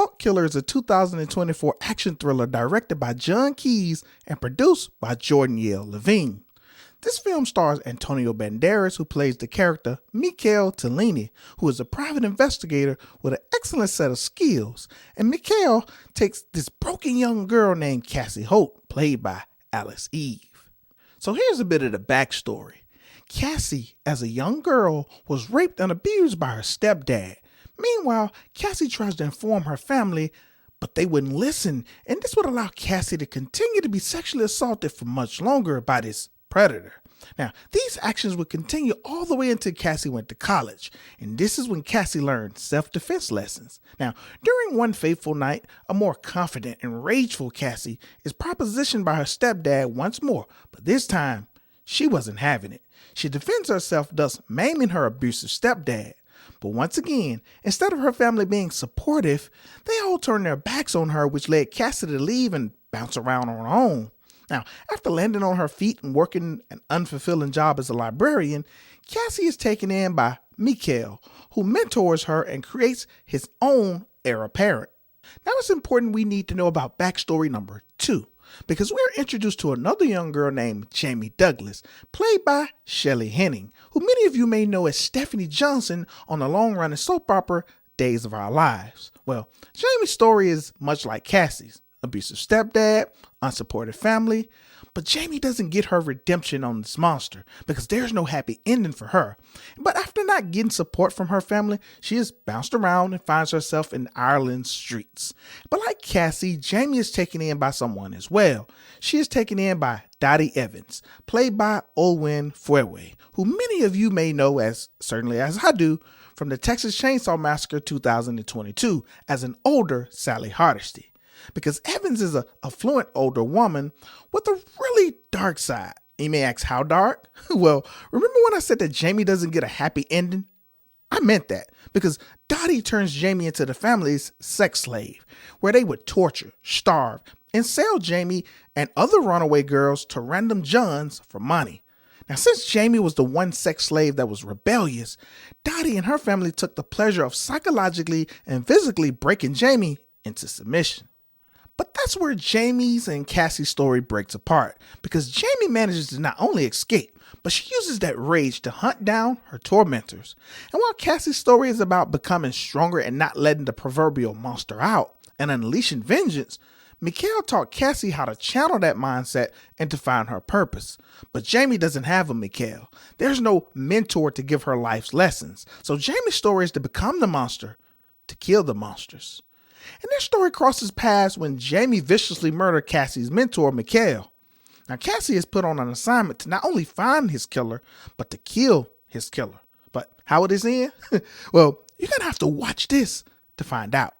Cult Killer is a 2024 action thriller directed by John Keys and produced by Jordan Yale Levine. This film stars Antonio Banderas, who plays the character Mikhail Tellini, who is a private investigator with an excellent set of skills. And Mikhail takes this broken young girl named Cassie Holt, played by Alice Eve. So here's a bit of the backstory. Cassie, as a young girl, was raped and abused by her stepdad. Meanwhile, Cassie tries to inform her family, but they wouldn't listen, and this would allow Cassie to continue to be sexually assaulted for much longer by this predator. Now, these actions would continue all the way until Cassie went to college, and this is when Cassie learned self-defense lessons. Now, during one fateful night, a more confident and rageful Cassie is propositioned by her stepdad once more, but this time, she wasn't having it. She defends herself, thus maiming her abusive stepdad. But once again, instead of her family being supportive, they all turned their backs on her, which led Cassie to leave and bounce around on her own. Now, after landing on her feet and working an unfulfilling job as a librarian, Cassie is taken in by Mikhail, who mentors her and creates his own heir apparent. Now it's important we need to know about backstory number 2, because we're introduced to another young girl named Jamie Douglas, played by Shelley Henning, who many of you may know as Stephanie Johnson on the long-running soap opera Days of Our Lives. Well, Jamie's story is much like Cassie's. Abusive stepdad, unsupported family, but Jamie doesn't get her redemption on this monster because there's no happy ending for her. But after not getting support from her family, she is bounced around and finds herself in Ireland's streets. But like Cassie, Jamie is taken in by someone as well. She is taken in by Dottie Evans, played by Olwen Fwewe, who many of you may know, as certainly as I do, from the Texas Chainsaw Massacre 2022 as an older Sally Hardesty. Because Evans is an affluent older woman with a really dark side. You may ask, how dark? Well, remember when I said that Jamie doesn't get a happy ending? I meant that because Dottie turns Jamie into the family's sex slave, where they would torture, starve, and sell Jamie and other runaway girls to random Johns for money. Now, since Jamie was the one sex slave that was rebellious, Dottie and her family took the pleasure of psychologically and physically breaking Jamie into submission. But that's where Jamie's and Cassie's story breaks apart, because Jamie manages to not only escape, but she uses that rage to hunt down her tormentors. And while Cassie's story is about becoming stronger and not letting the proverbial monster out and unleashing vengeance, Mikhail taught Cassie how to channel that mindset and to find her purpose. But Jamie doesn't have a Mikhail. There's no mentor to give her life's lessons. So Jamie's story is to become the monster, to kill the monsters. And their story crosses paths when Jamie viciously murdered Cassie's mentor, Mikhail. Now, Cassie is put on an assignment to not only find his killer, but to kill his killer. But how would this end? Well, you're going to have to watch this to find out.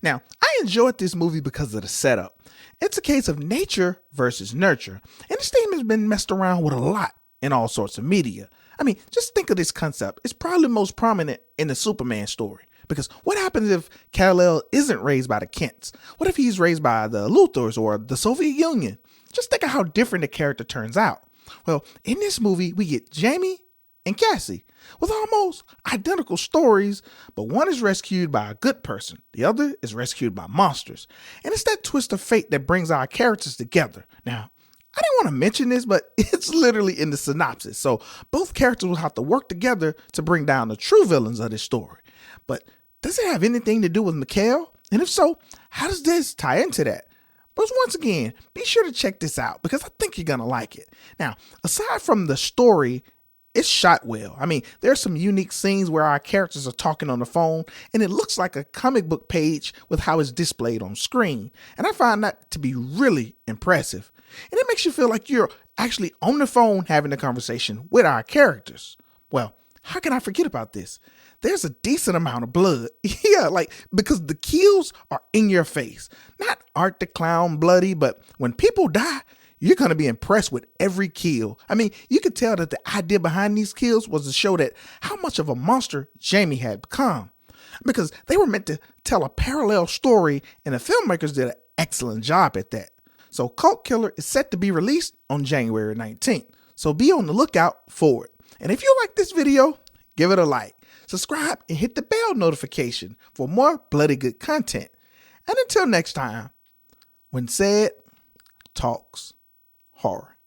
Now, I enjoyed this movie because of the setup. It's a case of nature versus nurture. And this theme has been messed around with a lot in all sorts of media. I mean, just think of this concept. It's probably most prominent in the Superman story. Because what happens if Kal-El isn't raised by the Kents? What if he's raised by the Luthors or the Soviet Union? Just think of how different the character turns out. Well, in this movie, we get Jamie and Cassie with almost identical stories, but one is rescued by a good person. The other is rescued by monsters. And it's that twist of fate that brings our characters together. Now, I didn't want to mention this, but it's literally in the synopsis. So both characters will have to work together to bring down the true villains of this story. But does it have anything to do with Mikhail? And if so, how does this tie into that? But once again, be sure to check this out because I think you're going to like it. Now, aside from the story, it's shot well. I mean, there's some unique scenes where our characters are talking on the phone and it looks like a comic book page with how it's displayed on screen. And I find that to be really impressive. And it makes you feel like you're actually on the phone having a conversation with our characters. Well, how can I forget about this? There's a decent amount of blood. Yeah, because the kills are in your face. Not Art the Clown bloody, but when people die, you're going to be impressed with every kill. I mean, you could tell that the idea behind these kills was to show that how much of a monster Jamie had become. Because they were meant to tell a parallel story, and the filmmakers did an excellent job at that. So Cult Killer is set to be released on January 19th. So be on the lookout for it. And if you like this video, give it a like. Subscribe and hit the bell notification for more bloody good content. And until next time, when CEDtalks horror.